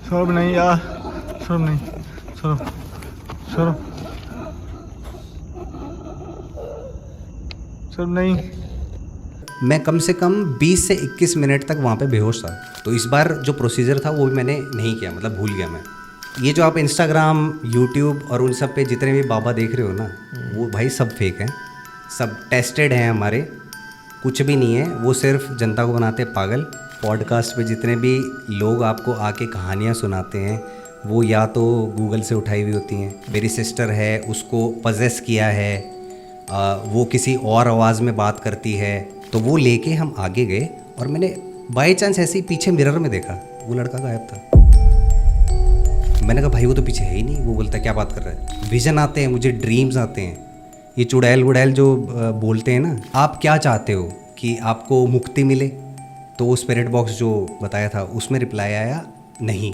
सौरभ नहीं यार, सौरभ नहीं, सौरभ सौरभ सौरभ नहीं। मैं कम से कम 20 से 21 मिनट तक वहाँ पे बेहोश था। तो इस बार जो प्रोसीजर था वो भी मैंने नहीं किया, मतलब भूल गया मैं। ये जो आप इंस्टाग्राम, यूट्यूब और उन सब पे जितने भी बाबा देख रहे हो ना, वो भाई सब फेक हैं, सब टेस्टेड हैं हमारे, कुछ भी नहीं है। वो सिर्फ जनता को बनाते पागल। पॉडकास्ट पे जितने भी लोग आपको आके कहानियाँ सुनाते हैं वो या तो गूगल से उठाई हुई होती हैं। मेरी सिस्टर है, उसको पजेस किया है, वो किसी और आवाज़ में बात करती है, तो वो लेके हम आगे गए और मैंने बाई चांस ऐसे ही पीछे मिरर में देखा वो लड़का गायब था। मैंने कहा भाई वो तो पीछे है ही नहीं। वो बोलता है क्या बात कर रहा है। विजन आते हैं मुझे, ड्रीम्स आते हैं, ये चुड़ैल वुड़ैल जो बोलते हैं ना, आप क्या चाहते हो कि आपको मुक्ति मिले। तो वो स्पिरिट बॉक्स जो बताया था उसमें रिप्लाई आया नहीं।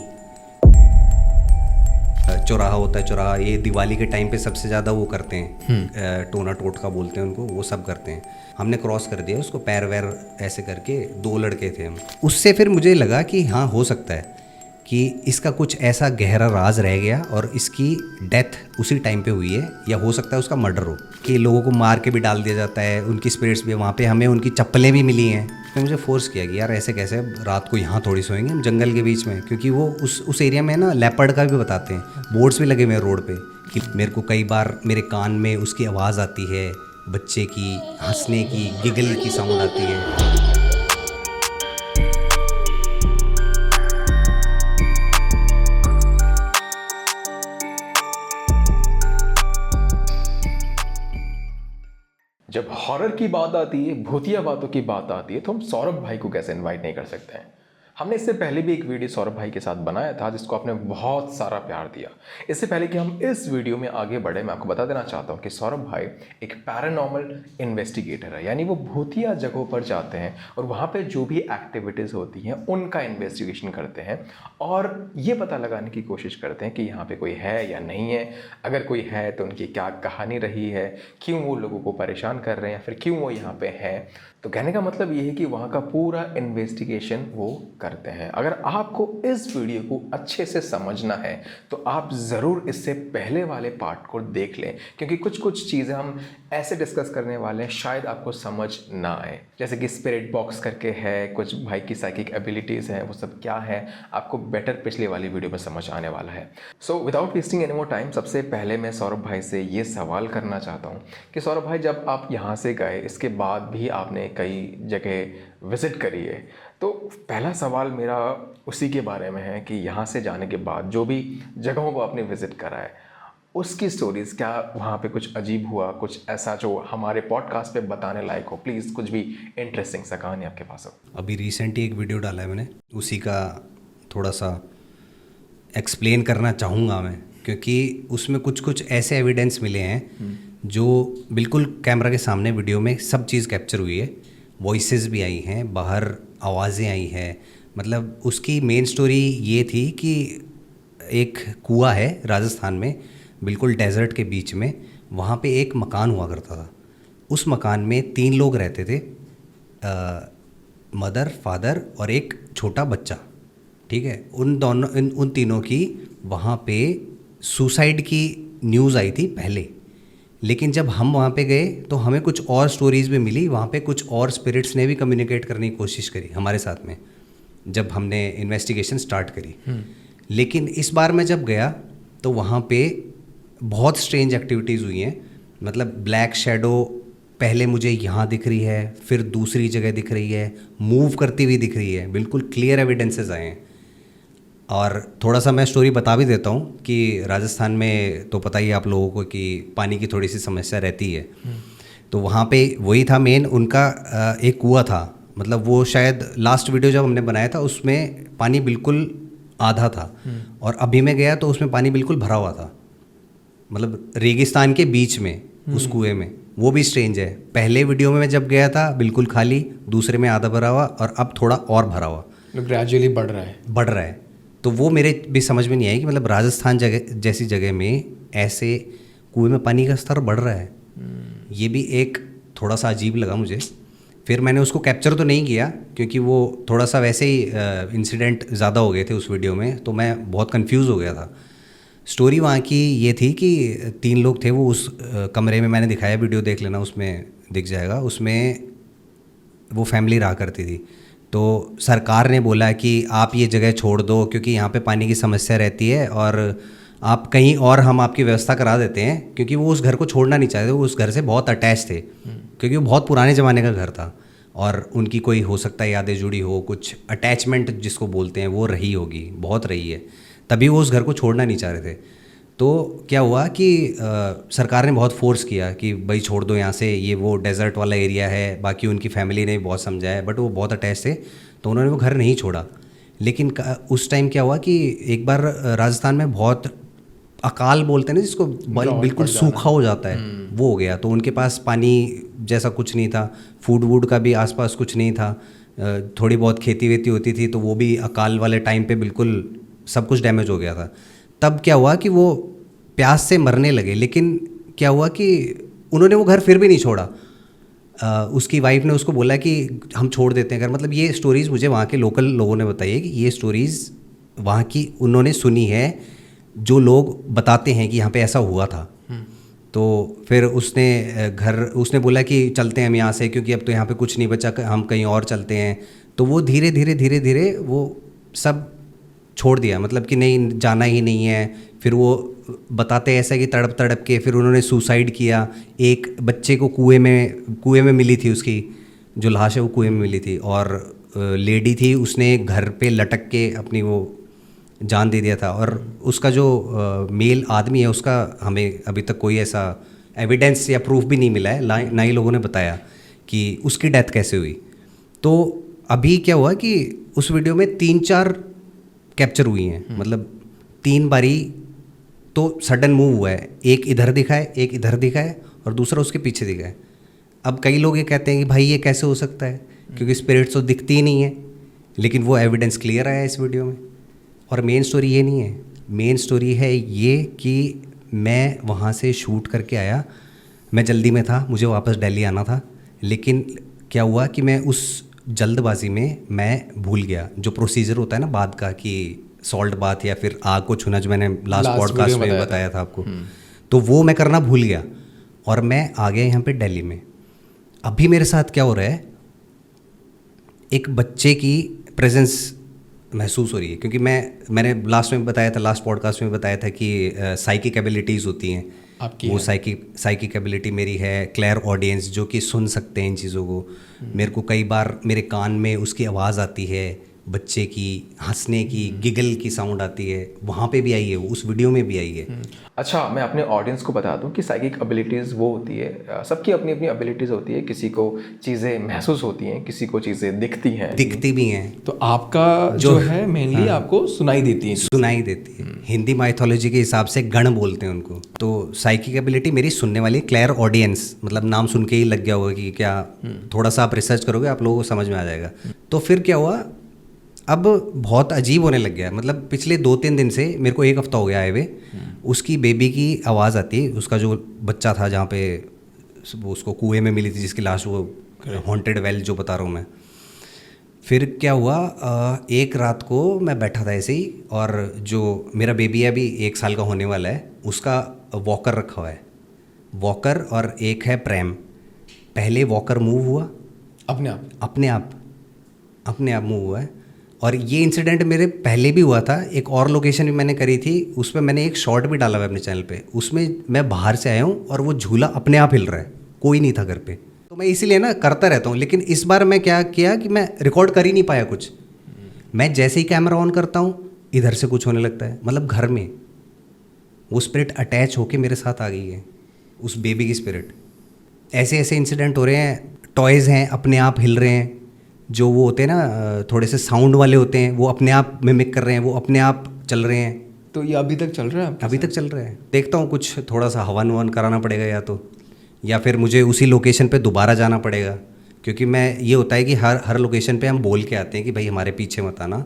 चौराहा होता है, चौराहा ये दिवाली के टाइम पे सबसे ज़्यादा वो करते हैं, टोना टोटका बोलते हैं उनको, वो सब करते हैं। हमने क्रॉस कर दिया उसको, पैर वैर ऐसे करके, 2 लड़के थे हम। उससे फिर मुझे लगा कि हाँ हो सकता है कि इसका कुछ ऐसा गहरा राज रह गया और इसकी डेथ उसी टाइम पे हुई है, या हो सकता है उसका मर्डर हो, कि लोगों को मार के भी डाल दिया जाता है, उनकी स्पिरिट्स भी वहाँ पे, हमें उनकी चप्पलें भी मिली हैं। तो मुझे फोर्स किया कि यार ऐसे कैसे, रात को यहाँ थोड़ी सोएंगे हम जंगल के बीच में, क्योंकि वो उस एरिया में ना लेपर्ड का भी बताते हैं, बोर्ड्स भी लगे हुए हैं रोड पे कि मेरे को कई बार मेरे कान में उसकी आवाज़ आती है, बच्चे की हंसने की, गिगल की साउंड आती है। जब हॉरर की बात आती है, भूतिया बातों की बात आती है, तो हम सौरभ भाई को कैसे इनवाइट नहीं कर सकते हैं। हमने इससे पहले भी एक वीडियो सौरभ भाई के साथ बनाया था जिसको आपने बहुत सारा प्यार दिया। इससे पहले कि हम इस वीडियो में आगे बढ़े, मैं आपको बता देना चाहता हूं कि सौरभ भाई एक पैरानॉर्मल इन्वेस्टिगेटर है, यानी वो भूतिया जगहों पर जाते हैं और वहाँ पे जो भी एक्टिविटीज़ होती हैं उनका इन्वेस्टिगेशन करते हैं और ये पता लगाने की कोशिश करते हैं कि यहाँ पे कोई है या नहीं है। अगर कोई है तो उनकी क्या कहानी रही है, क्यों वो लोगों को परेशान कर रहे हैं, फिर क्यों वो यहाँ पे है। तो कहने का मतलब ये है कि वहाँ का पूरा इन्वेस्टिगेशन वो करते हैं। अगर आपको इस वीडियो को अच्छे से समझना है तो आप ज़रूर इससे पहले वाले पार्ट को देख लें, क्योंकि कुछ कुछ चीज़ें हम ऐसे डिस्कस करने वाले हैं शायद आपको समझ ना आए। जैसे कि स्पिरिट बॉक्स करके है, कुछ भाई की साइकिक एबिलिटीज़ हैं, वो सब क्या है आपको बेटर पिछले वाली वीडियो में समझ आने वाला है। So without wasting any more time, सबसे पहले मैं सौरभ भाई से ये सवाल करना चाहता हूँ कि सौरभ भाई, जब आप यहाँ से गए, इसके बाद भी आपने कई जगह विज़िट करी है, तो पहला सवाल मेरा उसी के बारे में है कि यहाँ से जाने के बाद जो भी जगहों को आपने विज़िट करा है उसकी स्टोरीज़, क्या वहाँ पे कुछ अजीब हुआ, कुछ ऐसा जो हमारे पॉडकास्ट पे बताने लायक हो। प्लीज़ कुछ भी इंटरेस्टिंग सा कहानी आपके पास हो। अभी रिसेंटली एक वीडियो डाला है मैंने, उसी का थोड़ा सा एक्सप्लेन करना चाहूँगा मैं, क्योंकि उसमें कुछ कुछ ऐसे एविडेंस मिले हैं जो बिल्कुल कैमरा के सामने वीडियो में सब चीज़ कैप्चर हुई है। वॉइसेस भी आई हैं, बाहर आवाज़ें आई हैं। मतलब उसकी मेन स्टोरी ये थी कि एक कुआं है राजस्थान में, बिल्कुल डेजर्ट के बीच में, वहाँ पे एक मकान हुआ करता था। उस मकान में 3 लोग रहते थे, मदर, फादर और एक छोटा बच्चा, ठीक है। उन तीनों की वहाँ पे सुसाइड की न्यूज़ आई थी पहले, लेकिन जब हम वहाँ पे गए तो हमें कुछ और स्टोरीज़ भी मिली। वहाँ पे कुछ और स्पिरिट्स ने भी कम्युनिकेट करने की कोशिश करी हमारे साथ में जब हमने इन्वेस्टिगेशन स्टार्ट करी। लेकिन इस बार मैं जब गया तो वहाँ पे बहुत स्ट्रेंज एक्टिविटीज़ हुई हैं। मतलब ब्लैक शैडो पहले मुझे यहाँ दिख रही है, फिर दूसरी जगह दिख रही है, मूव करती हुई दिख रही है, बिल्कुल क्लियर एविडेंसेस आए हैं। और थोड़ा सा मैं स्टोरी बता भी देता हूँ कि राजस्थान में तो पता ही है आप लोगों को कि पानी की थोड़ी सी समस्या रहती है। तो वहाँ पे वही था मेन, उनका एक कुआं था। मतलब वो शायद लास्ट वीडियो जब हमने बनाया था उसमें पानी बिल्कुल आधा था, और अभी मैं गया तो उसमें पानी बिल्कुल भरा हुआ था, मतलब रेगिस्तान के बीच में उस कुएं में। वो भी स्ट्रेंज है। पहले वीडियो में मैं जब गया था बिल्कुल खाली, दूसरे में आधा भरा हुआ, और अब थोड़ा और भरा हुआ, ग्रेजुअली बढ़ रहा है। तो वो मेरे भी समझ में नहीं आई कि मतलब राजस्थान जैसी जगह में ऐसे कुएं में पानी का स्तर बढ़ रहा है। ये भी एक थोड़ा सा अजीब लगा मुझे। फिर मैंने उसको कैप्चर तो नहीं किया क्योंकि वो थोड़ा सा वैसे ही इंसिडेंट ज़्यादा हो गए थे उस वीडियो में, तो मैं बहुत कंफ्यूज हो गया था। स्टोरी वहाँ की ये थी कि 3 लोग थे वो उस कमरे में, मैंने दिखाया, वीडियो देख लेना उसमें दिख जाएगा। उसमें वो फैमिली रहा करती थी। तो सरकार ने बोला कि आप ये जगह छोड़ दो क्योंकि यहाँ पे पानी की समस्या रहती है और आप कहीं और हम आपकी व्यवस्था करा देते हैं, क्योंकि वो उस घर को छोड़ना नहीं चाहते। वो उस घर से बहुत अटैच थे क्योंकि वो बहुत पुराने ज़माने का घर था और उनकी कोई हो सकता है यादें जुड़ी हो, कुछ अटैचमेंट जिसको बोलते हैं वो रही होगी, बहुत रही है, तभी वो उस घर को छोड़ना नहीं चाह रहे थे। तो क्या हुआ कि सरकार ने बहुत फोर्स किया कि भाई छोड़ दो यहाँ से, ये वो डेजर्ट वाला एरिया है। बाकी उनकी फैमिली ने भी बहुत समझाया बट वो बहुत अटैच थे, तो उन्होंने वो घर नहीं छोड़ा। लेकिन उस टाइम क्या हुआ कि एक बार राजस्थान में बहुत अकाल बोलते हैं ना जिसको, बिल्कुल सूखा हो जाता है, वो हो गया। तो उनके पास पानी जैसा कुछ नहीं था, फूड वूड का भी आसपास कुछ नहीं था, थोड़ी बहुत खेती वेती होती थी तो वो भी अकाल वाले टाइम पे बिल्कुल सब कुछ डैमेज हो गया था। तब क्या हुआ कि वो प्यास से मरने लगे। लेकिन क्या हुआ कि उन्होंने वो घर फिर भी नहीं छोड़ा। उसकी वाइफ ने उसको बोला कि हम छोड़ देते हैं घर। मतलब ये स्टोरीज़ मुझे वहाँ के लोकल लोगों ने बताई है कि ये स्टोरीज़ वहाँ की उन्होंने सुनी है, जो लोग बताते हैं कि यहाँ पे ऐसा हुआ था। तो फिर उसने बोला कि चलते हैं हम यहाँ से क्योंकि अब तो यहाँ पे कुछ नहीं बचा, हम कहीं और चलते हैं। तो वो धीरे धीरे वो सब छोड़ दिया, मतलब कि नहीं जाना ही नहीं है। फिर वो बताते ऐसा कि तड़प तड़प के फिर उन्होंने सुसाइड किया। एक बच्चे को कुएं में मिली थी, उसकी जो लाश है वो कुएं में मिली थी। और लेडी थी, उसने घर पे लटक के अपनी वो जान दे दिया था। और उसका जो मेल आदमी है उसका हमें अभी तक कोई ऐसा एविडेंस या प्रूफ भी नहीं मिला है, ना ही लोगों ने बताया कि उसकी डेथ कैसे हुई। तो अभी क्या हुआ कि उस वीडियो में 3-4 कैप्चर हुई हैं, मतलब 3 बारी तो सडन मूव हुआ है। एक इधर दिखा है, एक इधर दिखा है और दूसरा उसके पीछे दिखा है। अब कई लोग ये कहते हैं कि भाई ये कैसे हो सकता है क्योंकि स्पिरिट्स तो दिखती ही नहीं है, लेकिन वो एविडेंस क्लियर आया इस वीडियो में। और मेन स्टोरी ये नहीं है, मेन स्टोरी है ये कि मैं वहाँ से शूट करके आया, मैं जल्दी में था, मुझे वापस दिल्ली आना था। लेकिन क्या हुआ कि मैं उस जल्दबाजी में मैं भूल गया जो प्रोसीजर होता है ना बाद का, कि सॉल्ट बाथ या फिर आग को छूना, जो मैंने लास्ट पॉडकास्ट में बताया था आपको। तो वो मैं करना भूल गया और मैं आ गया यहाँ पे दिल्ली में। अभी मेरे साथ क्या हो रहा है, एक बच्चे की प्रेजेंस महसूस हो रही है क्योंकि मैंने लास्ट में बताया था, लास्ट पॉडकास्ट में बताया था कि साइकिक एबिलिटीज़ होती हैं आपकी। वो साइकिक एबिलिटी मेरी है, क्लियर ऑडियंस, जो कि सुन सकते हैं इन चीज़ों को। मेरे को कई बार मेरे कान में उसकी आवाज़ आती है, बच्चे की हंसने की, गिगल की साउंड आती है, वहाँ पे भी आई है, उस वीडियो में भी आई है। अच्छा, मैं अपने ऑडियंस को बता दूं कि साइकिक एबिलिटीज़ वो होती है, सबकी अपनी अपनी एबिलिटीज़ होती है। किसी को चीज़ें महसूस होती हैं, किसी को चीज़ें दिखती भी हैं। तो आपका जो है मेनली आपको सुनाई देती है। हिंदी माइथोलॉजी के हिसाब से गण बोलते हैं उनको। तो साइकिक एबिलिटी मेरी सुनने वाली क्लियर ऑडियंस, मतलब नाम सुन के ही लग गया होगा कि क्या, थोड़ा सा आप रिसर्च करोगे आप लोगों को समझ में आ जाएगा। तो फिर क्या हुआ, अब बहुत अजीब होने लग गया। मतलब पिछले 2-3 दिन से, मेरे को 1 हफ्ता हो गया आए हुए, उसकी बेबी की आवाज़ आती है। उसका जो बच्चा था जहाँ पे उसको कुएं में मिली थी, जिसकी लाश, वो हॉन्टेड वेल जो बता रहा हूँ मैं। फिर क्या हुआ, एक रात को मैं बैठा था ऐसे ही, और जो मेरा बेबी है अभी 1 साल का होने वाला है, उसका वॉकर रखा हुआ है, वॉकर, और एक है प्रैम। पहले वॉकर मूव हुआ अपने आप मूव हुआ है। और ये इंसिडेंट मेरे पहले भी हुआ था, एक और लोकेशन भी मैंने करी थी, उस पर मैंने एक शॉर्ट भी डाला हुआ है अपने चैनल पे। उसमें मैं बाहर से आया हूँ और वो झूला अपने आप हिल रहा है, कोई नहीं था घर पे। तो मैं इसीलिए ना करता रहता हूँ। लेकिन इस बार मैं क्या किया कि मैं रिकॉर्ड कर ही नहीं पाया कुछ। मैं जैसे ही कैमरा ऑन करता हूँ इधर से कुछ होने लगता है, मतलब घर में वो स्पिरिट अटैच होके मेरे साथ आ गई है, उस बेबी की स्पिरिट। ऐसे ऐसे इंसिडेंट हो रहे हैं। टॉयज़ हैं अपने आप हिल रहे हैं, जो वो होते हैं ना थोड़े से साउंड वाले होते हैं, वो अपने आप मिमिक कर रहे हैं, वो अपने आप चल रहे हैं। तो ये अभी तक चल रहा है? अभी तक चल रहा है। देखता हूँ कुछ थोड़ा सा हवन ववन कराना पड़ेगा, या फिर मुझे उसी लोकेशन पे दोबारा जाना पड़ेगा। क्योंकि मैं, ये होता है कि हर लोकेशन पे हम बोल के आते हैं कि भाई हमारे पीछे मत आना,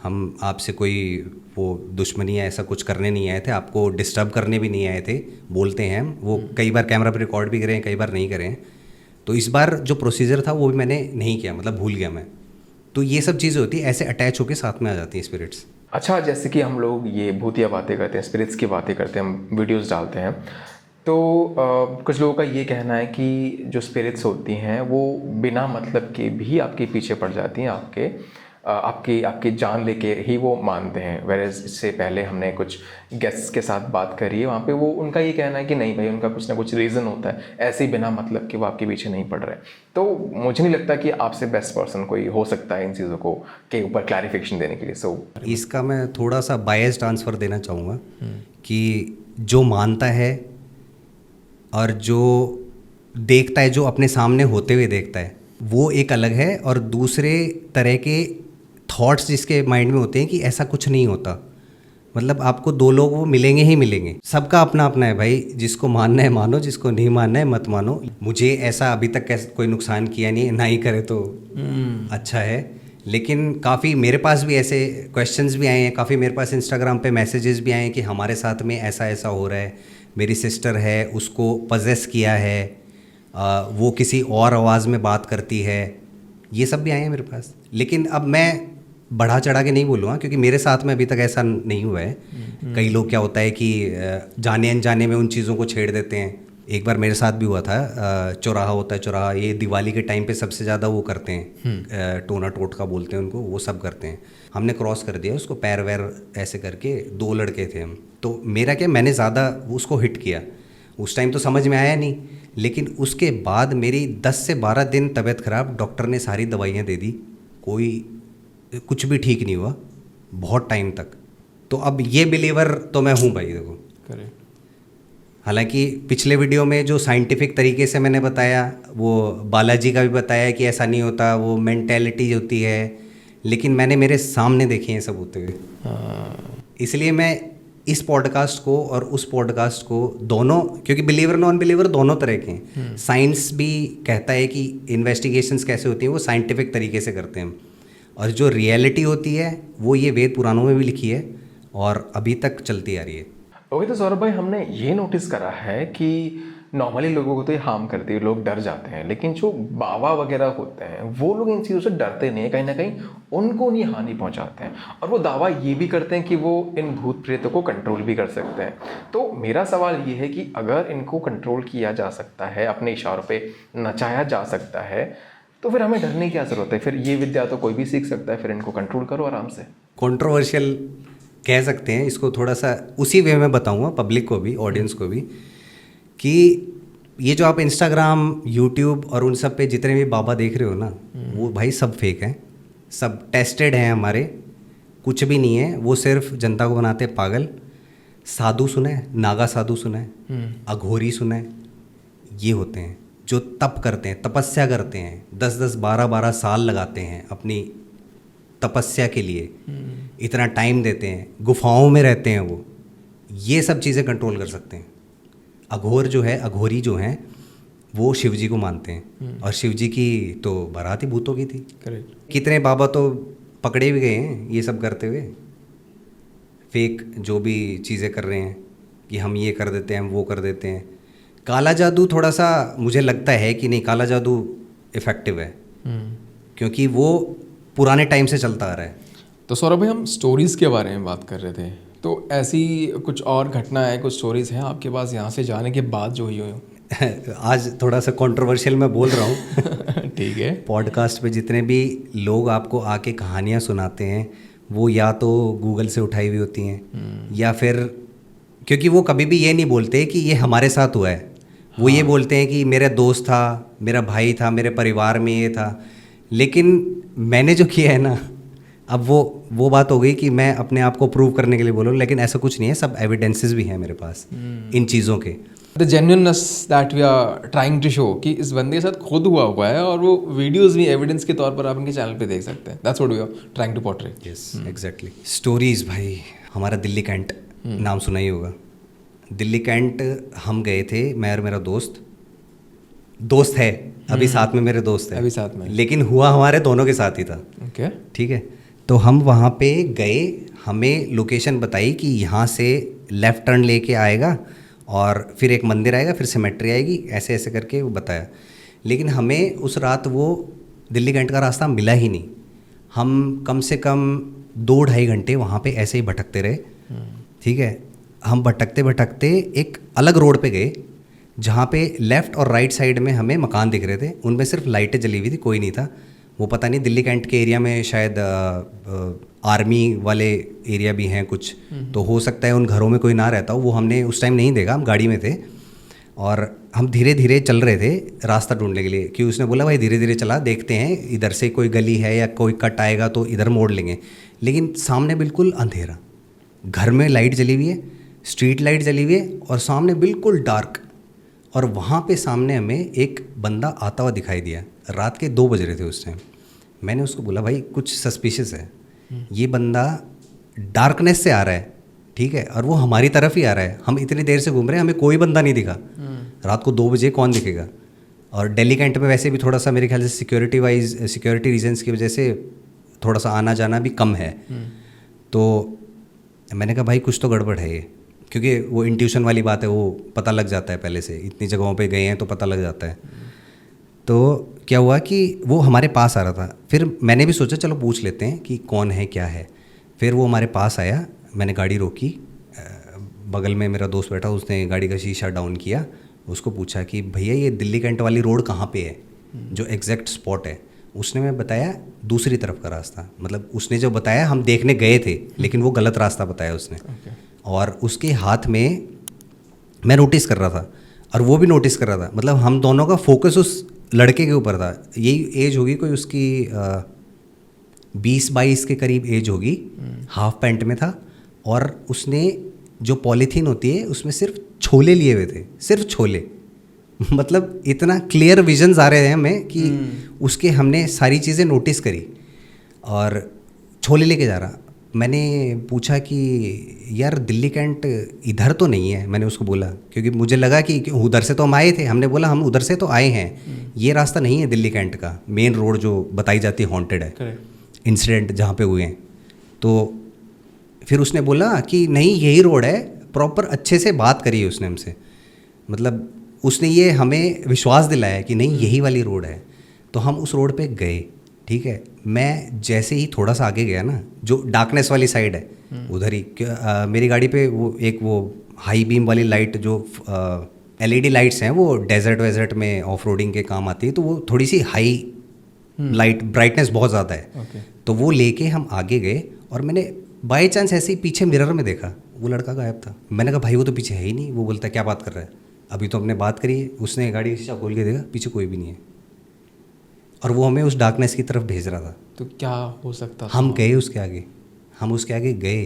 हम आपसे कोई वो दुश्मनी या ऐसा कुछ करने नहीं आए थे, आपको डिस्टर्ब करने भी नहीं आए थे, बोलते हैं हम। वो कई बार कैमरा पे रिकॉर्ड भी करें, कई बार नहीं करें। तो इस बार जो प्रोसीजर था वो भी मैंने नहीं किया, मतलब भूल गया मैं। तो ये सब चीज़ें होती है, ऐसे अटैच होके साथ में आ जाती हैं स्पिरिट्स। अच्छा, जैसे कि हम लोग ये भूतिया बातें करते हैं, स्पिरिट्स की बातें करते हैं, हम वीडियोस डालते हैं, तो कुछ लोगों का ये कहना है कि जो स्पिरिट्स होती हैं वो बिना मतलब के भी आपके पीछे पड़ जाती हैं, आपकी जान लेके ही वो मानते हैं। वेरेज इससे पहले हमने कुछ गेस्ट्स के साथ बात करी है, वहाँ पे वो उनका ये कहना है कि नहीं भाई, उनका कुछ ना कुछ रीज़न होता है, ऐसे ही बिना मतलब के वो आपके पीछे नहीं पड़ रहे। तो मुझे नहीं लगता कि आपसे बेस्ट पर्सन कोई हो सकता है इन चीज़ों को के ऊपर क्लैरिफिकेशन देने के लिए। सो इसका मैं थोड़ा सा बायस्ड आंसर देना चाहूँगा कि जो मानता है और जो देखता है, जो अपने सामने होते हुए देखता है, वो एक अलग है। और दूसरे तरह के थॉट्स जिसके माइंड में होते हैं कि ऐसा कुछ नहीं होता, मतलब आपको दो लोग वो मिलेंगे ही मिलेंगे। सबका अपना अपना है भाई, जिसको मानना है मानो, जिसको नहीं मानना है मत मानो। मुझे ऐसा अभी तक कोई नुकसान किया नहीं है, ना ही करे तो अच्छा है। लेकिन काफ़ी मेरे पास भी ऐसे क्वेश्चंस भी आए हैं, काफ़ी मेरे पास इंस्टाग्राम पे मैसेजेस भी आए हैं कि हमारे साथ में ऐसा ऐसा हो रहा है, मेरी सिस्टर है उसको पजेस किया है, वो किसी और आवाज़ में बात करती है, ये सब भी आए हैं मेरे पास। लेकिन अब मैं बढ़ा चढ़ा के नहीं बोलूँगा क्योंकि मेरे साथ में अभी तक ऐसा नहीं हुआ है। कई लोग क्या होता है कि जाने अनजाने में उन चीज़ों को छेड़ देते हैं। एक बार मेरे साथ भी हुआ था, चौराहा होता है, चौराहा ये दिवाली के टाइम पे सबसे ज़्यादा वो करते हैं, टोना टोटका बोलते हैं उनको, वो सब करते हैं। हमने क्रॉस कर दिया उसको, पैर वैर ऐसे करके, 2 लड़के थे हम। तो मेरा क्या, मैंने ज़्यादा उसको हिट किया, उस टाइम तो समझ में आया नहीं। लेकिन उसके बाद मेरी 10 से 12 दिन तबीयत ख़राब, डॉक्टर ने सारी दवाइयाँ दे दी, कोई कुछ भी ठीक नहीं हुआ बहुत टाइम तक। तो अब ये बिलीवर तो मैं हूँ भाई, देखो। करेक्ट। हालांकि पिछले वीडियो में जो साइंटिफिक तरीके से मैंने बताया, वो बालाजी का भी बताया कि ऐसा नहीं होता, वो मेंटेलिटी होती है, लेकिन मैंने मेरे सामने देखे हैं सब होते हुए। इसलिए मैं इस पॉडकास्ट को और उस पॉडकास्ट को दोनों, क्योंकि बिलीवर नॉन बिलीवर दोनों तरह के हैं। साइंस भी कहता है कि इन्वेस्टिगेशंस कैसे होती हैं वो साइंटिफिक तरीके से करते हैं, और जो रियलिटी होती है वो ये वेद पुराणों में भी लिखी है और अभी तक चलती आ रही है। ओके, तो सौरभ भाई, हमने ये नोटिस करा है कि नॉर्मली लोगों को तो ये हार्म करती है, लोग डर जाते हैं, लेकिन जो बाबा वगैरह होते हैं वो लोग इन चीज़ों से डरते नहीं है, कहीं ना कहीं उनको नहीं हानि पहुंचाते हैं, और वो दावा ये भी करते हैं कि वो इन भूत प्रेतों को कंट्रोल भी कर सकते हैं। तो मेरा सवाल ये है कि अगर इनको कंट्रोल किया जा सकता है, अपने इशारों पर नचाया जा सकता है, तो फिर हमें डरने की क्या ज़रूरत है? फिर ये विद्या तो कोई भी सीख सकता है, फिर इनको कंट्रोल करो आराम से। कंट्रोवर्शियल कह सकते हैं इसको, थोड़ा सा उसी वे में बताऊंगा पब्लिक को भी, ऑडियंस को भी, कि ये जो आप इंस्टाग्राम, यूट्यूब और उन सब पे जितने भी बाबा देख रहे हो ना, वो भाई सब फेक हैं, सब टेस्टेड हैं हमारे, कुछ भी नहीं है। वो सिर्फ जनता को बनाते हैं पागल। साधु सुना है, नागा साधु सुना है, अघोरी सुना है, ये होते हैं जो तप करते हैं, तपस्या करते हैं, 10-10, 12-12 साल लगाते हैं अपनी तपस्या के लिए, इतना टाइम देते हैं, गुफाओं में रहते हैं वो, ये सब चीज़ें कंट्रोल कर सकते हैं। अघोर जो है, अघोरी जो हैं, वो शिव जी को मानते हैं, और शिव जी की तो बारात ही भूतों की थी। करेक्ट। कितने बाबा तो पकड़े भी गए हैं ये सब करते हुए, फेक जो भी चीज़ें कर रहे हैं कि हम ये कर देते हैं, हम वो कर देते हैं। काला जादू थोड़ा सा मुझे लगता है कि नहीं, काला जादू इफ़ेक्टिव है, क्योंकि वो पुराने टाइम से चलता आ रहा है। तो सौरभ भाई, हम स्टोरीज़ के बारे में बात कर रहे थे, तो ऐसी कुछ और घटना है, कुछ स्टोरीज़ हैं आपके पास यहाँ से जाने के बाद जो हुई हो? आज थोड़ा सा कंट्रोवर्शियल मैं बोल रहा हूँ। ठीक है। पॉडकास्ट पे जितने भी लोग आपको आके कहानियाँ सुनाते हैं, वो या तो गूगल से उठाई हुई होती हैं, या फिर क्योंकि वो कभी भी ये नहीं बोलते कि ये हमारे साथ हुआ है, वो ये बोलते हैं कि मेरा दोस्त था, मेरा भाई था, मेरे परिवार में ये था। लेकिन मैंने जो किया है ना, अब वो बात हो गई कि मैं अपने आप को प्रूव करने के लिए बोलूँ, लेकिन ऐसा कुछ नहीं है, सब एविडेंसेस भी हैं मेरे पास इन चीज़ों के। The genuineness that we are trying to show कि इस बंदे के साथ खुद हुआ है, और वो वीडियोस भी एविडेंस के तौर पर आप इनके चैनल पे देख सकते हैं। That's what we are trying to portray. Yes, exactly. Stories भाई, हमारा दिल्ली कैंट नाम सुना ही होगा। दिल्ली कैंट हम गए थे, मैं और मेरा दोस्त है अभी साथ में, मेरे दोस्त है अभी साथ में, लेकिन हुआ हमारे दोनों के साथ ही था। ओके, ठीक है। तो हम वहाँ पे गए, हमें लोकेशन बताई कि यहाँ से लेफ़्ट टर्न लेके आएगा और फिर एक मंदिर आएगा, फिर सिमेट्री आएगी, ऐसे ऐसे करके वो बताया। लेकिन हमें उस रात वो दिल्ली कैंट का रास्ता मिला ही नहीं। हम कम से कम 2-2.5 घंटे वहाँ पे ऐसे ही भटकते रहे। ठीक है, हम भटकते भटकते एक अलग रोड पे गए जहाँ पे लेफ़्ट और राइट साइड में हमें मकान दिख रहे थे, उनमें सिर्फ लाइटें जली हुई थी, कोई नहीं था। वो पता नहीं दिल्ली कैंट के एरिया में शायद आर्मी वाले एरिया भी हैं कुछ, तो हो सकता है उन घरों में कोई ना रहता हो। वो हमने उस टाइम नहीं देखा, हम गाड़ी में थे और हम धीरे धीरे चल रहे थे रास्ता ढूंढने के लिए, क्योंकि उसने बोला भाई धीरे धीरे चला, देखते हैं इधर से कोई गली है या कोई कट आएगा तो इधर मोड़ लेंगे। लेकिन सामने बिल्कुल अंधेरा, घर में लाइट जली हुई है, स्ट्रीट लाइट जली हुई है और सामने बिल्कुल डार्क। और वहाँ पे सामने हमें एक बंदा आता हुआ दिखाई दिया। रात के 2 बज रहे थे उस टाइम। मैंने उसको बोला भाई कुछ सस्पिशियस है, ये बंदा डार्कनेस से आ रहा है, ठीक है, और वो हमारी तरफ ही आ रहा है। हम इतनी देर से घूम रहे हैं, हमें कोई बंदा नहीं दिखा। रात को 2 बजे कौन दिखेगा? और दिल्ली कैंट में वैसे भी थोड़ा सा मेरे ख्याल से सिक्योरिटी रीजंस की वजह से थोड़ा सा आना जाना भी कम है। तो मैंने कहा भाई कुछ तो गड़बड़ है ये, क्योंकि वो इंट्यूशन वाली बात है, वो पता लग जाता है पहले से, इतनी जगहों पे गए हैं तो पता लग जाता है। तो क्या हुआ कि वो हमारे पास आ रहा था। फिर मैंने भी सोचा चलो पूछ लेते हैं कि कौन है क्या है। फिर वो हमारे पास आया, मैंने गाड़ी रोकी, बगल में मेरा दोस्त बैठा, उसने गाड़ी का शीशा डाउन किया, उसको पूछा कि भैया ये दिल्ली कैंट वाली रोड कहाँ पे है, जो एग्जैक्ट स्पॉट है। उसने मैं बताया दूसरी तरफ का रास्ता, मतलब उसने जो बताया हम देखने गए थे, लेकिन वो गलत रास्ता बताया उसने। और उसके हाथ में मैं नोटिस कर रहा था और वो भी नोटिस कर रहा था, मतलब हम दोनों का फोकस उस लड़के के ऊपर था। यही एज होगी कोई उसकी 20-22 के करीब एज होगी, हाफ पैंट में था और उसने जो पॉलीथीन होती है उसमें सिर्फ छोले लिए हुए थे, सिर्फ छोले। मतलब इतना क्लियर विजन्स आ रहे हैं हमें कि उसके हमने सारी चीज़ें नोटिस करी और छोले लेके जा रहा। मैंने पूछा कि यार दिल्ली कैंट इधर तो नहीं है, मैंने उसको बोला, क्योंकि मुझे लगा कि उधर से तो हम आए थे। हमने बोला हम उधर से तो आए हैं, ये रास्ता नहीं है दिल्ली कैंट का, मेन रोड जो बताई जाती है हॉन्टेड है, इंसिडेंट जहाँ पे हुए हैं। तो फिर उसने बोला कि नहीं यही रोड है, प्रॉपर अच्छे से बात करी है उसने हमसे, मतलब उसने ये हमें विश्वास दिलाया कि नहीं यही वाली रोड है। तो हम उस रोड पे गए, ठीक है। मैं जैसे ही थोड़ा सा आगे गया ना, जो डार्कनेस वाली साइड है उधर ही मेरी गाड़ी पे वो हाई बीम वाली लाइट जो LED लाइट्स हैं, वो डेजर्ट वेजर्ट में ऑफ रोडिंग के काम आती है, तो वो थोड़ी सी हाई लाइट ब्राइटनेस बहुत ज़्यादा है। तो वो लेके हम आगे गए और मैंने बाई चांस ऐसे ही पीछे मिरर में देखा, वो लड़का गायब था। मैंने कहा भाई वो तो पीछे है ही नहीं। वो बोलता है क्या बात कर रहा है, अभी तो हमने बात करी है। उसने गाड़ी का शीशा खोल के देखा, पीछे कोई भी नहीं है और वो हमें उस डार्कनेस की तरफ भेज रहा था। तो क्या हो सकता था? हम गए उसके आगे, हम उसके आगे गए,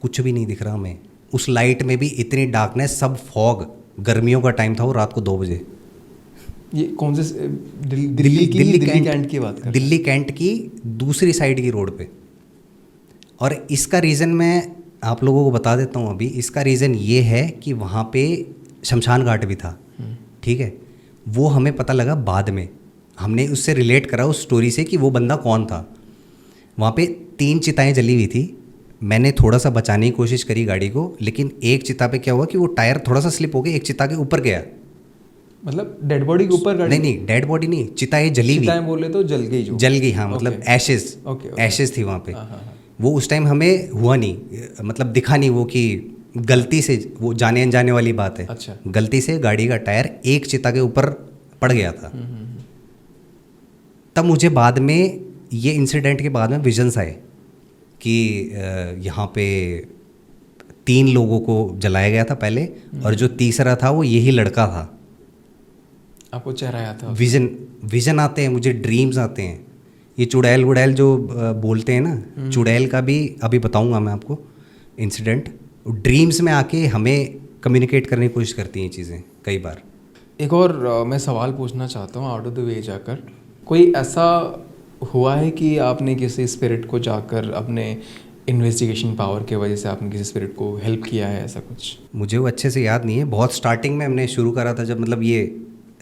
कुछ भी नहीं दिख रहा हमें। उस लाइट में भी इतनी डार्कनेस, सब फॉग, गर्मियों का टाइम था, वो रात को 2 बजे। ये कौन से दिल्ली कैंट की बात कर? दिल्ली कैंट की दूसरी साइड की रोड पे। और इसका रीज़न मैं आप लोगों को बता देता हूँ अभी। इसका रीज़न ये है कि वहाँ पे शमशान घाट भी था, ठीक है। वो हमें पता लगा बाद में, हमने उससे रिलेट करा उस स्टोरी से कि वो बंदा कौन था। वहाँ पे 3 चिताएं जली हुई थी। मैंने थोड़ा सा बचाने की कोशिश करी गाड़ी को, लेकिन एक चिता पे क्या हुआ कि वो टायर थोड़ा सा स्लिप हो गया, एक चिता के ऊपर गया। मतलब डेड बॉडी के ऊपर गाड़ी? नहीं, डेड बॉडी नहीं, चिताएं जली हुई। चिताएं बोले तो जल गई, जो जल गई, हाँ, मतलब एशेज, एशेज थी वहाँ पे। वो उस टाइम हमें हुआ नहीं, मतलब दिखा नहीं वो कि गलती से, वो जाने अनजाने वाली बात है। अच्छा। गलती से गाड़ी का टायर एक चिता के ऊपर पड़ गया था। तब मुझे बाद में, ये इंसिडेंट के बाद में विजन्स आए कि यहाँ पे 3 लोगों को जलाया गया था पहले, और जो तीसरा था वो यही लड़का था। आपको चेहरा आया था? विजन आते हैं मुझे, ड्रीम्स आते हैं। ये चुड़ैल वुड़ैल जो बोलते हैं ना, चुड़ैल का भी अभी बताऊंगा मैं आपको इंसिडेंट। ड्रीम्स में आके हमें कम्युनिकेट करने की कोशिश करती हैं चीज़ें कई बार। एक और मैं सवाल पूछना चाहता हूँ आउट ऑफ द वे जाकर, कोई ऐसा हुआ है कि आपने किसी स्पिरिट को जाकर अपने इन्वेस्टिगेशन पावर के वजह से आपने किसी स्पिरिट को हेल्प किया है, ऐसा कुछ? मुझे वो अच्छे से याद नहीं है, बहुत स्टार्टिंग में हमने शुरू करा था जब, मतलब ये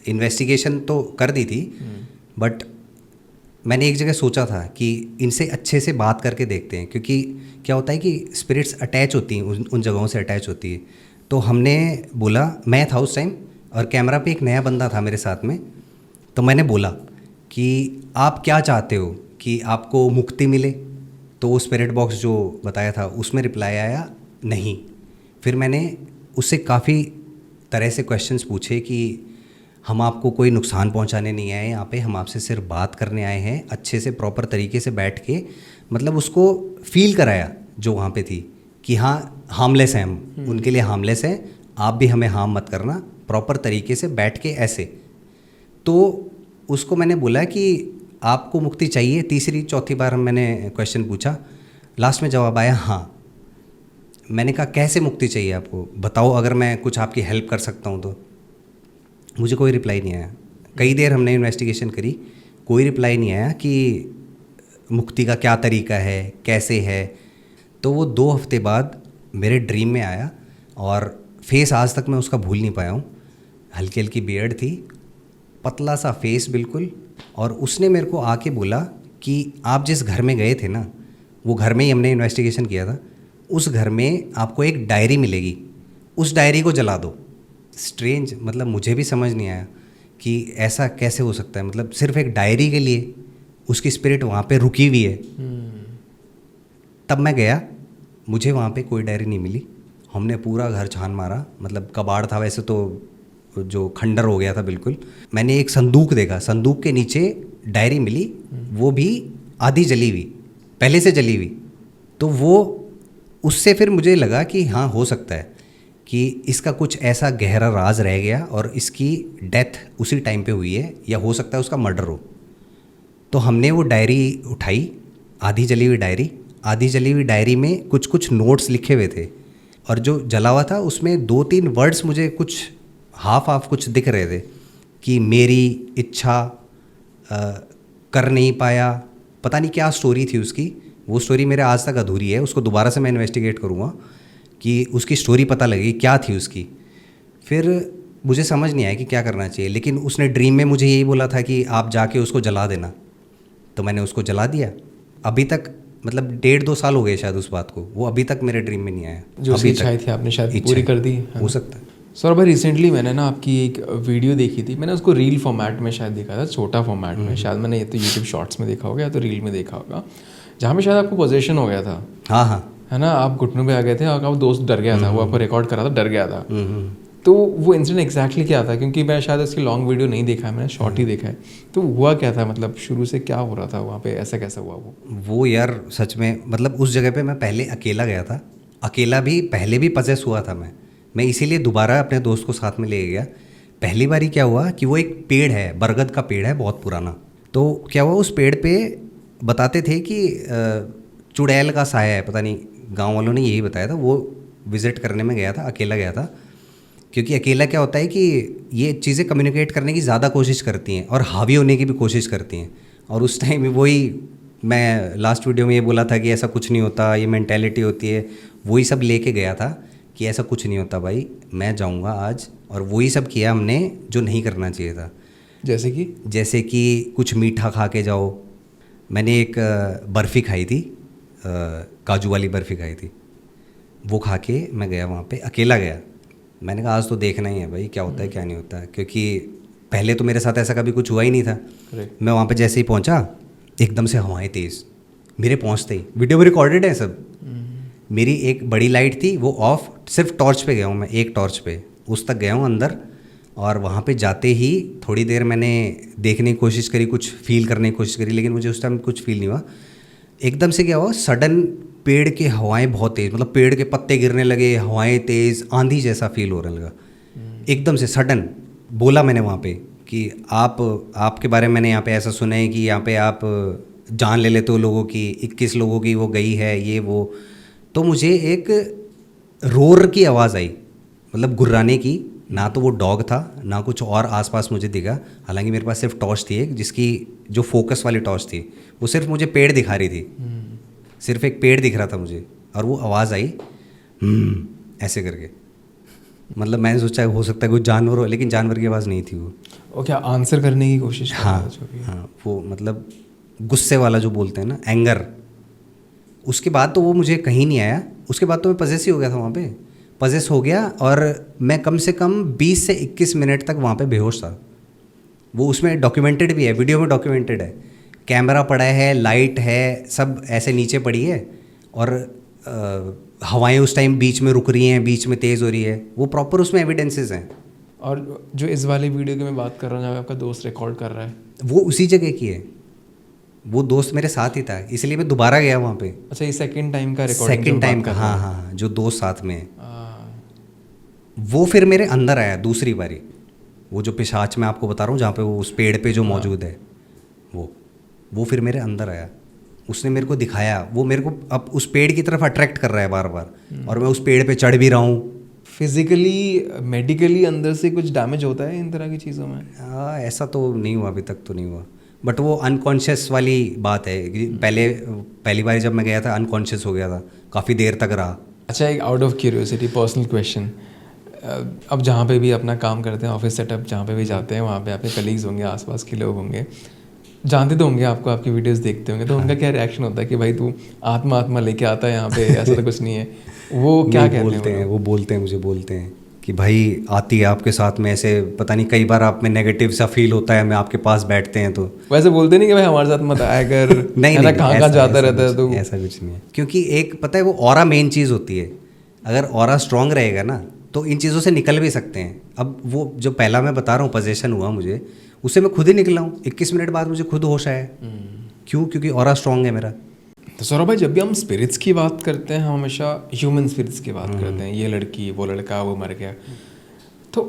इन्वेस्टिगेशन तो कर दी थी, बट मैंने एक जगह सोचा था कि इनसे अच्छे से बात करके देखते हैं, क्योंकि क्या होता है कि स्पिरिट्स अटैच होती हैं, उन जगहों से अटैच होती है। तो हमने बोला, मैं था उस टाइम और कैमरा पे एक नया बंदा था मेरे साथ में, तो मैंने बोला कि आप क्या चाहते हो कि आपको मुक्ति मिले, तो वो स्पिरिट बॉक्स जो बताया था उसमें रिप्लाई आया नहीं। फिर मैंने उससे काफ़ी तरह से क्वेश्चंस पूछे कि हम आपको कोई नुकसान पहुंचाने नहीं आए यहाँ पे, हम आपसे सिर्फ बात करने आए हैं, अच्छे से प्रॉपर तरीके से बैठ के, मतलब उसको फील कराया जो वहाँ पे थी कि हाँ हार्मलेस हैं हम, उनके लिए हार्मलेस हैं, आप भी हमें हार्म मत करना, प्रॉपर तरीके से बैठ के ऐसे। तो उसको मैंने बोला कि आपको मुक्ति चाहिए, तीसरी चौथी बार मैंने क्वेश्चन पूछा, लास्ट में जवाब आया हाँ। मैंने कहा कैसे मुक्ति चाहिए आपको, बताओ, अगर मैं कुछ आपकी हेल्प कर सकता हूँ तो। मुझे कोई रिप्लाई नहीं आया। कई देर हमने इन्वेस्टिगेशन करी, कोई रिप्लाई नहीं आया कि मुक्ति का क्या तरीका है, कैसे है। तो वो 2 हफ्ते बाद मेरे ड्रीम में आया और फेस आज तक मैं उसका भूल नहीं पाया हूँ। हल्की हल्की बियर्ड थी, पतला सा फेस बिल्कुल, और उसने मेरे को आके बोला कि आप जिस घर में गए थे ना, वो घर में ही हमने इन्वेस्टिगेशन किया था, उस घर में आपको एक डायरी मिलेगी, उस डायरी को जला दो। स्ट्रेंज, मतलब मुझे भी समझ नहीं आया कि ऐसा कैसे हो सकता है, मतलब सिर्फ एक डायरी के लिए उसकी स्पिरिट वहाँ पे रुकी हुई है। तब मैं गया, मुझे वहाँ पे कोई डायरी नहीं मिली। हमने पूरा घर छान मारा, मतलब कबाड़ था वैसे तो, जो खंडर हो गया था बिल्कुल। मैंने एक संदूक देखा, संदूक के नीचे डायरी मिली, वो भी आधी जली हुई, पहले से जली हुई। तो वो उससे फिर मुझे लगा कि हाँ हो सकता है कि इसका कुछ ऐसा गहरा राज रह गया और इसकी डेथ उसी टाइम पे हुई है, या हो सकता है उसका मर्डर हो। तो हमने वो डायरी उठाई, आधी जली हुई डायरी। आधी जली हुई डायरी में कुछ कुछ नोट्स लिखे हुए थे, और जो जला हुआ था उसमें 2-3 वर्ड्स मुझे कुछ हाफ कुछ दिख रहे थे कि मेरी इच्छा कर नहीं पाया, पता नहीं क्या स्टोरी थी उसकी। वो स्टोरी मेरे आज तक अधूरी है, उसको दोबारा से मैं इन्वेस्टिगेट करूँगा कि उसकी स्टोरी पता लगी क्या थी उसकी। फिर मुझे समझ नहीं आया कि क्या करना चाहिए, लेकिन उसने ड्रीम में मुझे यही बोला था कि आप जाके उसको जला देना। तो मैंने उसको जला दिया। अभी तक मतलब 1.5-2 साल हो गए शायद उस बात को, वो अभी तक मेरे ड्रीम में नहीं आया। जो उसकी इच्छाएं थी आपने शायद पूरी कर दी। हो सकता है। सौरभ भाई, रिसेंटली मैंने ना आपकी एक वीडियो देखी थी, मैंने उसको रील फॉर्मेट में शायद देखा था, छोटा फॉर्मेट में, शायद मैंने ये तो यूट्यूब शॉर्ट्स में देखा होगा या तो रील में देखा होगा, जहाँ में शायद आपको पोजेशन हो गया था। हाँ हाँ, है ना, आप घुटनों पे आ गए थे और आपका दोस्त डर गया था, वो आपको रिकॉर्ड करा था, डर गया था। तो वो इंसिडेंट एग्जैक्टली क्या था, क्योंकि मैं शायद उसकी लॉन्ग वीडियो नहीं देखा है, मैंने शॉर्ट ही देखा है। तो हुआ क्या था, मतलब शुरू से क्या हो रहा था वहाँ पे, ऐसा कैसा हुआ वो यार सच में, मतलब उस जगह पे मैं पहले अकेला गया था, अकेला भी पहले भी पजेस हुआ था मैं इसीलिए दोबारा अपने दोस्त को साथ में ले गया। पहली बारी क्या हुआ कि वो एक पेड़ है, बरगद का पेड़ है बहुत पुराना। तो क्या हुआ, उस पेड़ पे बताते थे कि चुड़ैल का साया है, पता नहीं, गांव वालों ने यही बताया था। वो विज़िट करने में गया था, अकेला गया था, क्योंकि अकेला क्या होता है कि ये चीज़ें कम्युनिकेट करने की ज़्यादा कोशिश करती हैं और हावी होने की भी कोशिश करती हैं। और उस टाइम वही मैं लास्ट वीडियो में ये बोला था कि ऐसा कुछ नहीं होता, ये मेंटेलिटी होती है, वही सब लेके गया था कि ऐसा कुछ नहीं होता भाई, मैं जाऊंगा आज। और वही सब किया हमने जो नहीं करना चाहिए था। जैसे कि कुछ मीठा खा के जाओ। मैंने एक बर्फ़ी खाई थी, काजू वाली बर्फ़ी खाई थी, वो खा के मैं गया वहाँ पे, अकेला गया। मैंने कहा आज तो देखना ही है भाई क्या होता है क्या नहीं होता है, क्योंकि पहले तो मेरे साथ ऐसा कभी कुछ हुआ ही नहीं था। मैं वहाँ पे जैसे ही पहुँचा, एकदम से हवाएं तेज़, मेरे पहुँचते ही, वीडियो में रिकॉर्डेड है सब। मेरी एक बड़ी लाइट थी वो ऑफ, सिर्फ टॉर्च पे गया हूँ मैं, एक टॉर्च पे उस तक गया हूँ अंदर। और वहाँ पे जाते ही थोड़ी देर मैंने देखने की कोशिश करी, कुछ फील करने की कोशिश करी, लेकिन मुझे उस टाइम कुछ फील नहीं हुआ। एकदम से क्या हुआ, सडन पेड़ के हवाएं बहुत तेज़, मतलब पेड़ के पत्ते गिरने लगे, हवाएं तेज़, आंधी जैसा फील होने लगा एकदम से सडन। बोला मैंने वहाँ पे कि आपके बारे में मैंने यहाँ पे ऐसा सुना है कि यहाँ पे आप जान ले लेते हो लोगों की, 21 लोगों की वो गई है, ये वो। तो मुझे एक रोर की आवाज़ आई, मतलब गुर्राने की। ना तो वो डॉग था ना कुछ और आसपास मुझे दिखा, हालांकि मेरे पास सिर्फ टॉर्च थी एक, जिसकी जो फोकस वाली टॉर्च थी वो सिर्फ मुझे पेड़ दिखा रही थी, सिर्फ एक पेड़ दिख रहा था मुझे। और वो आवाज़ आई ऐसे करके, मतलब मैंने सोचा हो सकता है कोई जानवर हो, लेकिन जानवर की आवाज़ नहीं थी वो। और क्या आंसर करने की कोशिश कर रहा था? हाँ, वो मतलब गुस्से वाला जो बोलते हैं ना, एंगर। उसके बाद तो वो मुझे कहीं नहीं आया, उसके बाद तो मैं पजेस ही हो गया था वहाँ पे, पजेस हो गया। और मैं कम से कम 20 से 21 मिनट तक वहाँ पे बेहोश था। वो उसमें डॉक्यूमेंटेड भी है, वीडियो में डॉक्यूमेंटेड है, कैमरा पड़ा है, लाइट है, सब ऐसे नीचे पड़ी है और हवाएं उस टाइम बीच में रुक रही हैं, बीच में तेज़ हो रही है, वो प्रॉपर उसमें एविडेंसेस हैं। और जो इस वाली वीडियो की मैं बात कर रहा हूँ जहाँ पे आपका दोस्त रिकॉर्ड कर रहा है, वो उसी जगह की है, वो दोस्त मेरे साथ ही था, इसलिए मैं दोबारा गया वहाँ पे। अच्छा ये सेकंड टाइम का रिकॉर्डिंग सेकंड टाइम का, हाँ हाँ हाँ, जो दोस्त साथ में है वो फिर मेरे अंदर आया दूसरी बारी। वो जो पिशाच मैं आपको बता रहा हूँ जहाँ पे वो उस पेड़ पे जो मौजूद है, वो फिर मेरे अंदर आया, उसने मेरे को दिखाया, वो मेरे को अब उस पेड़ की तरफ अट्रैक्ट कर रहा है बार बार, और मैं उस पेड़ पे चढ़ भी रहा हूँ। फिजिकली मेडिकली अंदर से कुछ डैमेज होता है इन तरह की चीज़ों में? ऐसा तो नहीं हुआ, अभी तक तो नहीं हुआ, बट वो अनकॉन्शियस वाली बात है कि पहली बार जब मैं गया था अनकॉन्शियस हो गया था, काफ़ी देर तक रहा। अच्छा एक out of curiosity personal question, अब जहाँ पे भी अपना काम करते हैं, ऑफिस सेटअप जहाँ पे भी जाते हैं, वहाँ पे आपके कलीग्स होंगे, आसपास के लोग होंगे, जानते तो होंगे आपको, आपकी वीडियोस देखते होंगे, तो उनका क्या रिएक्शन होता है कि भाई तू आत्मा लेके आता है यहाँ पे, ऐसा तो कुछ नहीं है, वो क्या कहते हैं? वो बोलते हैं, मुझे बोलते हैं कि भाई आती है आपके साथ में, ऐसे पता नहीं कई बार आप में नेगेटिव सा फील होता है, हमें आपके पास बैठते हैं तो। वैसे बोलते नहीं कि भाई हमारे साथ मत आया कर, नहीं, कहाँ जाता रहता है तो? ऐसा कुछ नहीं है, क्योंकि एक पता है वो ऑरा मेन चीज़ होती है, अगर ऑरा स्ट्रांग रहेगा ना तो इन चीज़ों से निकल भी सकते हैं। अब वो जो पहला मैं बता रहा हूँ पोजेशन हुआ मुझे, उससे मैं खुद ही निकला हूँ, 21 मिनट बाद मुझे खुद होश आया। क्यों? क्योंकि ऑरा स्ट्रांग है मेरा। तो सौरभ भाई जब भी हम स्पिरिट्स की बात करते हैं, हम हमेशा ह्यूमन स्पिरिट्स की बात करते हैं, ये लड़की वो लड़का वो मर गया, तो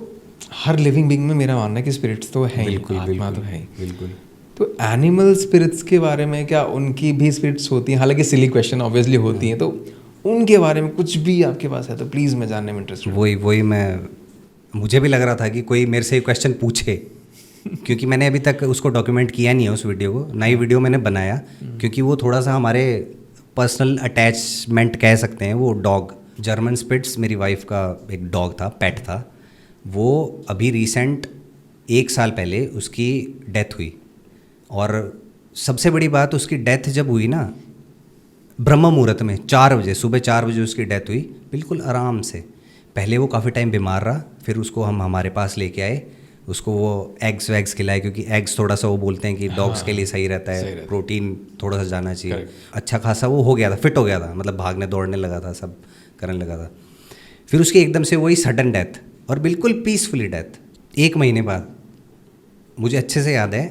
हर लिविंग बीइंग में मेरा मानना है कि स्पिरिट्स तो है ही, आत्मा तो है ही। बिल्कुल। तो एनिमल स्पिरिट्स के बारे में क्या उनकी भी स्पिरिट्स होती हैं? हालांकि सिली क्वेश्चन ऑब्वियसली होती हैं, तो उनके बारे में कुछ भी आपके पास है तो प्लीज़ मैं जानने में इंटरेस्टेड। वही मुझे भी लग रहा था कि कोई मेरे से क्वेश्चन पूछे, क्योंकि मैंने अभी तक उसको डॉक्यूमेंट किया नहीं है उस वीडियो को, नई वीडियो मैंने बनाया, क्योंकि वो थोड़ा सा हमारे पर्सनल अटैचमेंट कह सकते हैं। वो डॉग जर्मन स्पिट्स मेरी वाइफ का एक डॉग था, पेट था, वो अभी रिसेंट 1 साल पहले उसकी डेथ हुई। और सबसे बड़ी बात, उसकी डेथ जब हुई ना ब्रह्म मुहूर्त में 4 बजे, सुबह 4 बजे उसकी डेथ हुई, बिल्कुल आराम से। पहले वो काफ़ी टाइम बीमार रहा, फिर उसको हम हमारे पास लेके आए, उसको वो एग्स वैग्स खिलाए, क्योंकि एग्स थोड़ा सा वो बोलते हैं कि डॉग्स के लिए सही रहता है, प्रोटीन थोड़ा सा जाना चाहिए। अच्छा खासा वो हो गया था, फिट हो गया था, मतलब भागने दौड़ने लगा था, सब करने लगा था। फिर उसकी एकदम से वही सडन डेथ, और बिल्कुल पीसफुली डेथ 1 महीने बाद। मुझे अच्छे से याद है,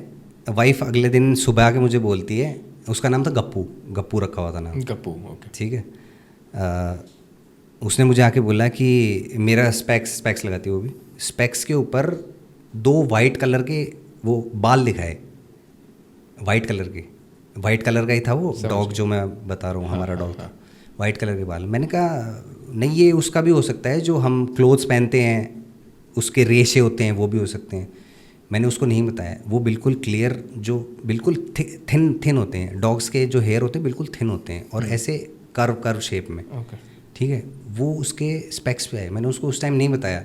वाइफ अगले दिन सुबह आके मुझे बोलती है, उसका नाम था गप्पू रखा हुआ था नाम, गप्पू, ओके ठीक है। उसने मुझे आके बोला कि मेरा स्पेक्स लगाती है वो भी, स्पेक्स के ऊपर 2 वाइट कलर के वो बाल दिखाए, वाइट कलर का ही था वो डॉग जो मैं बता रहा हूँ, हमारा डॉग था, वाइट कलर के बाल। मैंने कहा नहीं, ये उसका भी हो सकता है, जो हम क्लोथ्स पहनते हैं उसके रेशे होते हैं, वो भी हो सकते हैं। मैंने उसको नहीं बताया, वो बिल्कुल क्लियर, जो बिल्कुल थिन होते हैं, डॉग्स के जो हेयर होते हैं बिल्कुल थिन होते हैं, और ऐसे कर्व शेप में, ठीक है, वो उसके स्पेक्स पे आए। मैंने उसको उस टाइम नहीं बताया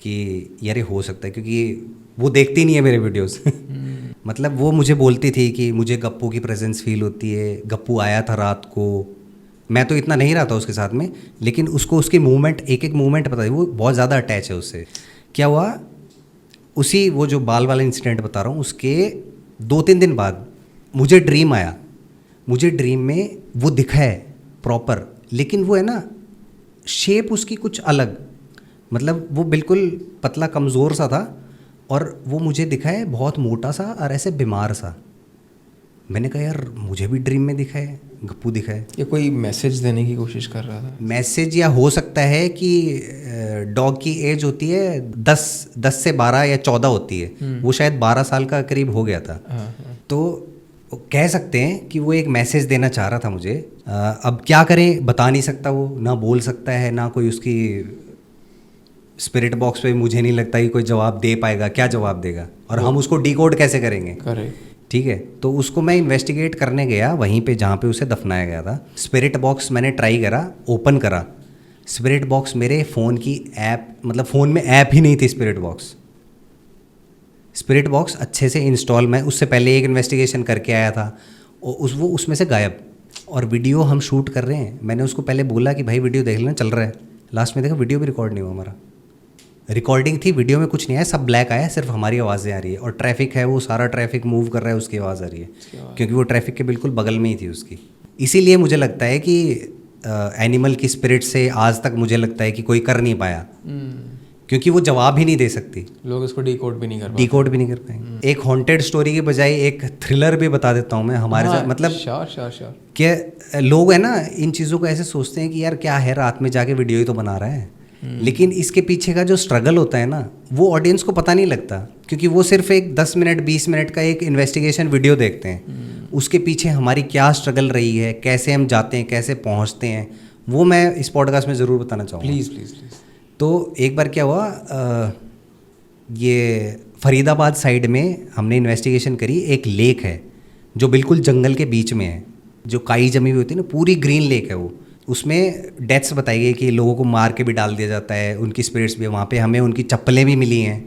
कि यार ये हो सकता है, क्योंकि वो देखती नहीं है मेरे वीडियोस मतलब वो मुझे बोलती थी कि मुझे गप्पू की प्रेजेंस फील होती है, गप्पू आया था रात को। मैं तो इतना नहीं रहा था उसके साथ में, लेकिन उसको उसकी मूवमेंट, एक मूवमेंट पता है, वो बहुत ज़्यादा अटैच है उससे। क्या हुआ, उसी वो जो बाल वाला इंसिडेंट बता रहा हूँ, उसके 2-3 दिन बाद मुझे ड्रीम आया। मुझे ड्रीम में वो दिखा है प्रॉपर, लेकिन वो है ना शेप उसकी कुछ अलग, मतलब वो बिल्कुल पतला कमज़ोर सा था, और वो मुझे दिखा है बहुत मोटा सा और ऐसे बीमार सा। मैंने कहा यार मुझे भी ड्रीम में दिखा है, गप्पू दिखा है। ये कोई मैसेज देने की कोशिश कर रहा था? मैसेज, या हो सकता है कि डॉग की एज होती है 10 से 12 या 14 होती है, वो शायद 12 साल का करीब हो गया था। तो कह सकते हैं कि वो एक मैसेज देना चाह रहा था मुझे। अब क्या करें, बता नहीं सकता, वो ना बोल सकता है, ना कोई उसकी स्पिरिट बॉक्स पे मुझे नहीं लगता कि कोई जवाब दे पाएगा। क्या जवाब देगा, और हम उसको डिकोड कैसे करेंगे? ठीक है, तो उसको मैं इन्वेस्टिगेट करने गया वहीं पे जहाँ पे उसे दफनाया गया था। स्पिरिट बॉक्स मैंने ट्राई करा, ओपन करा, स्पिरिट बॉक्स मेरे फ़ोन की ऐप, मतलब फ़ोन में ऐप ही नहीं थी स्पिरिट बॉक्स अच्छे से इंस्टॉल, मैं उससे पहले एक इन्वेस्टिगेशन करके आया था, और वो उसमें से गायब। और वीडियो हम शूट कर रहे हैं, मैंने उसको पहले बोला कि भाई वीडियो देख लेना, चल रहा है, लास्ट में देखा वीडियो भी रिकॉर्ड नहीं हुआ हमारा। रिकॉर्डिंग थी, वीडियो में कुछ नहीं आया, सब ब्लैक आया, सिर्फ हमारी आवाज़ें आ रही है। और ट्रैफिक है, वो सारा ट्रैफिक मूव कर रहा है, उसकी आवाज़ आ रही है, क्योंकि वो ट्रैफिक के बिल्कुल बगल में ही थी उसकी। इसीलिए मुझे लगता है कि एनिमल की स्पिरिट से आज तक मुझे लगता है कि कोई कर नहीं पाया, क्योंकि वो जवाब ही नहीं दे सकती, लोग इसको डिकोड भी नहीं कर पाते। डिकोड भी नहीं कर पाएंगे। एक हॉन्टेड स्टोरी के बजाय एक थ्रिलर भी बता देता हूँ मैं हमारे साथ, मतलब श्योर कि लोग है ना इन चीज़ों को ऐसे सोचते हैं कि यार क्या है, रात में जाके वीडियो ही तो बना रहा है, लेकिन इसके पीछे का जो स्ट्रगल होता है ना, वो ऑडियंस को पता नहीं लगता, क्योंकि वो सिर्फ एक 10 मिनट 20 मिनट का एक इन्वेस्टिगेशन वीडियो देखते हैं। उसके पीछे हमारी क्या स्ट्रगल रही है, कैसे हम जाते हैं, कैसे पहुंचते हैं, वो मैं इस पॉडकास्ट में ज़रूर बताना चाहूँगा। प्लीज़। तो एक बार क्या हुआ, ये फरीदाबाद साइड में हमने इन्वेस्टिगेशन करी। एक लेक है जो बिल्कुल जंगल के बीच में है, जो काई जमी हुई होती है ना, पूरी ग्रीन लेक है वो। उसमें डेथ्स बताई गई कि लोगों को मार के भी डाल दिया जाता है, उनकी स्पिरिट्स भी। वहाँ पे हमें उनकी चप्पलें भी मिली हैं,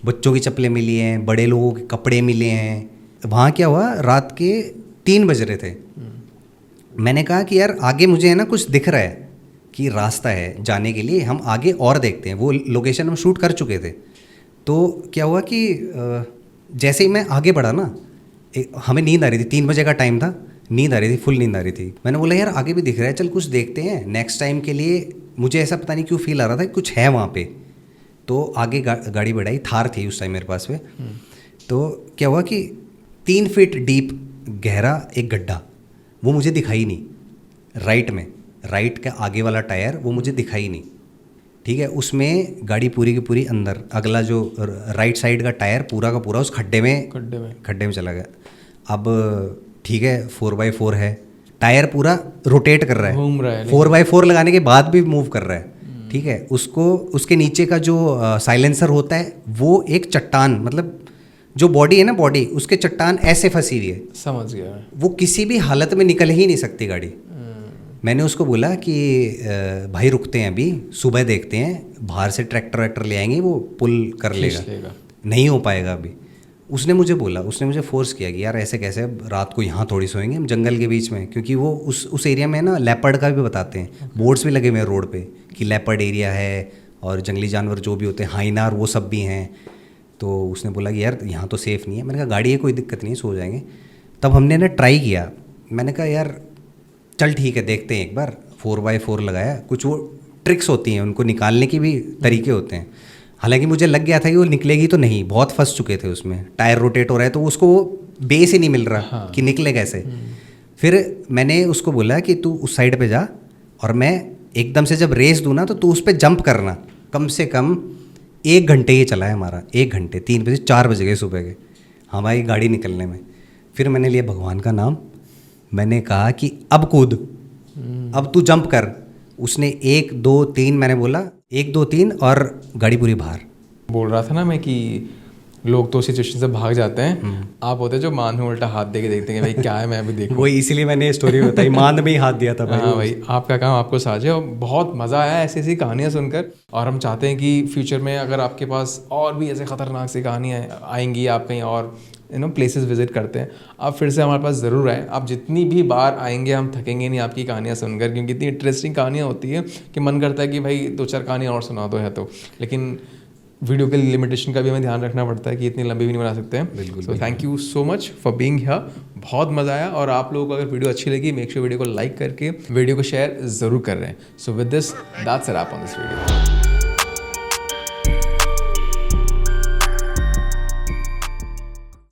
बच्चों की चप्पलें मिली हैं, बड़े लोगों के कपड़े मिले हैं। वहाँ क्या हुआ, रात के 3 बज रहे थे। मैंने कहा कि यार आगे मुझे है ना कुछ दिख रहा है कि रास्ता है जाने के लिए, हम आगे और देखते हैं। वो लोकेशन हम शूट कर चुके थे। तो क्या हुआ कि जैसे ही मैं आगे बढ़ा ना, हमें नींद आ रही थी, 3 बजे का टाइम था, नींद आ रही थी, फुल नींद आ रही थी। मैंने बोला यार आगे भी दिख रहा है, चल कुछ देखते हैं नेक्स्ट टाइम के लिए। मुझे ऐसा पता नहीं क्यों फील आ रहा था कि कुछ है वहाँ पे। तो आगे गाड़ी बढ़ाई, थार थी उस टाइम मेरे पास में। तो क्या हुआ कि 3 फीट डीप गहरा एक गड्ढा, वो मुझे दिखाई नहीं। राइट का आगे वाला टायर वो मुझे दिखाई नहीं, ठीक है। उसमें गाड़ी पूरी की पूरी अंदर, अगला जो राइट साइड का टायर पूरा का पूरा उस खड्डे में चला गया। अब ठीक है, 4x4 है, टायर पूरा रोटेट कर रहा है, घूम रहा है, 4x4 लगाने के बाद भी मूव कर रहा है, ठीक है। उसको उसके नीचे का जो साइलेंसर होता है, वो एक चट्टान, मतलब जो बॉडी है ना, बॉडी उसके चट्टान ऐसे फंसी हुई है। समझ गया। वो किसी भी हालत में निकल ही नहीं सकती गाड़ी। मैंने उसको बोला कि भाई रुकते हैं, अभी सुबह देखते हैं, बाहर से ट्रैक्टर ले आएंगे, वो पुल कर लेगा। नहीं हो पाएगा अभी। उसने मुझे फोर्स किया कि यार ऐसे कैसे, रात को यहाँ थोड़ी सोएंगे हम जंगल के बीच में, क्योंकि वो उस एरिया में ना लेपर्ड का भी बताते हैं, बोर्ड्स भी लगे हुए हैं रोड पे कि लेपर्ड एरिया है, और जंगली जानवर जो भी होते हैं, हाइनार, वो सब भी हैं। तो उसने बोला कि यार यहाँ तो सेफ़ नहीं है। मैंने कहा गाड़ी है, कोई दिक्कत नहीं है, सो जाएंगे। तब हमने ना ट्राई किया, मैंने कहा यार चल ठीक है, देखते हैं एक बार। 4x4 लगाया, कुछ वो ट्रिक्स होती हैं, उनको निकालने के भी तरीके होते हैं। हालांकि मुझे लग गया था कि वो निकलेगी तो नहीं, बहुत फंस चुके थे उसमें, टायर रोटेट हो रहा है, तो उसको बेस ही नहीं मिल रहा कि निकले कैसे। फिर मैंने उसको बोला कि तू उस साइड पे जा, और मैं एकदम से जब रेस दूँ ना, तो तू उस पर जंप करना। कम से कम 1 घंटे ये चला है हमारा, 1 घंटे, 3 बजे 4 बज गए सुबह के हमारी गाड़ी निकलने में। फिर मैंने लिया भगवान का नाम, मैंने कहा कि अब कूद, अब तू जंप कर। उसने 1 2 3, मैंने बोला 1 2 3, और गाड़ी पूरी बाहर। बोल रहा था ना मैं कि लोग तो सिचुएशन से भाग जाते हैं, आप होते जो मान में उल्टा हाथ दे के देखते हैं भाई क्या है, मैं अभी देखूं। वही इसीलिए मैंने स्टोरी बताई, मान में ही हाथ दिया था भाई। हाँ भाई, आपका काम आपको साझे, और बहुत मज़ा आया ऐसी ऐसी कहानियाँ सुनकर। और हम चाहते हैं कि फ्यूचर में अगर आपके पास और भी ऐसे ख़तरनाक सी कहानियाँ आएंगी, आप कहीं और प्लेसेस विजिट करते हैं, आप फिर से हमारे पास ज़रूर आएँ। आप जितनी भी बार आएंगे हम थकेंगे नहीं आपकी कहानियाँ सुनकर, क्योंकि इतनी इंटरेस्टिंग कहानियाँ होती है कि मन करता है कि भाई 2-4 कहानियाँ और सुना दो है तो। लेकिन वीडियो के लिमिटेशन का भी हमें ध्यान रखना पड़ता है कि इतनी लंबी भी नहीं बना सकते हैं। बिल्कुल। So thank you so much for being here, बहुत मज़ा आया। और आप लोगों को अगर वीडियो अच्छी लगी, मेक श्योर वीडियो को लाइक करके वीडियो को शेयर ज़रूर कर रहे हैं। So with this that's a wrap on this video.